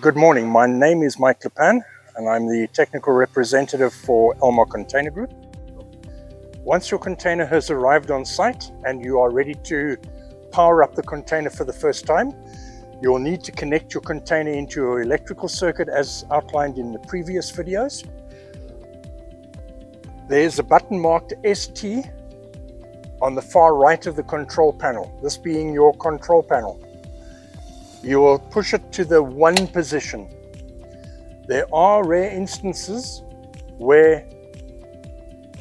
Good morning, my name is Mike Leppan and I'm the technical representative for Almar Container Group. Once your container has arrived on site and you are ready to power up the container for the first time, you'll need to connect your container into your electrical circuit as outlined in the previous videos. There's a button marked ST on the far right of the control panel, this being your control panel. You will push it to the 1 position. There are rare instances where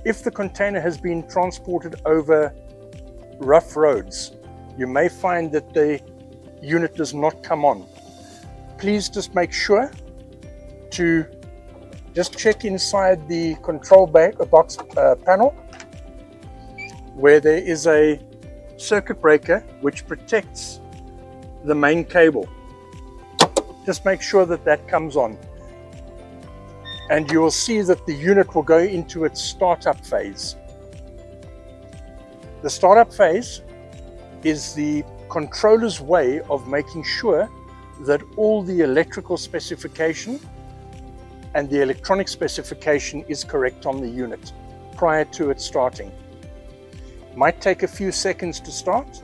if the container has been transported over rough roads, you may find that the unit does not come on. Please just make sure to just check inside the control box panel where there is a circuit breaker which protects the main cable. Just make sure that that comes on, and you will see that the unit will go into its startup phase. The startup phase is the controller's way of making sure that all the electrical specification and the electronic specification is correct on the unit prior to it starting. It might take a few seconds to start,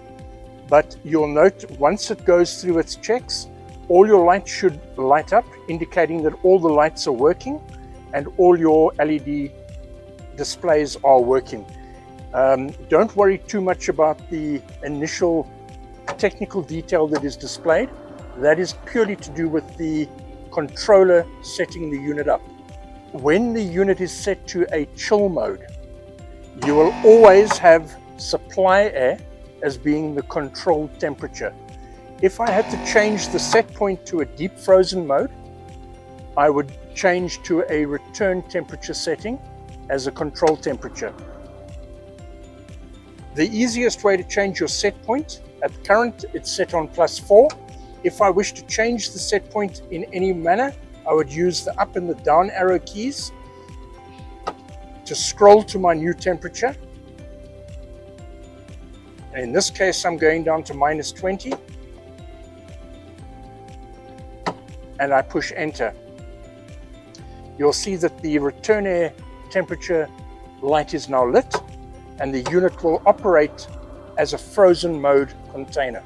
but you'll note once it goes through its checks, all your lights should light up, indicating that all the lights are working and all your LED displays are working. Don't worry too much about the initial technical detail that is displayed. That is purely to do with the controller setting the unit up. When the unit is set to a chill mode, you will always have supply air as being the controlled temperature. If I had to change the set point to a deep frozen mode, I would change to a return temperature setting as a control temperature. The easiest way to change your set point, at current it's set on +4. If I wish to change the set point in any manner, I would use the up and the down arrow keys to scroll to my new temperature. In this case, I'm going down to -20 and I push enter. You'll see that the return air temperature light is now lit and the unit will operate as a frozen mode container.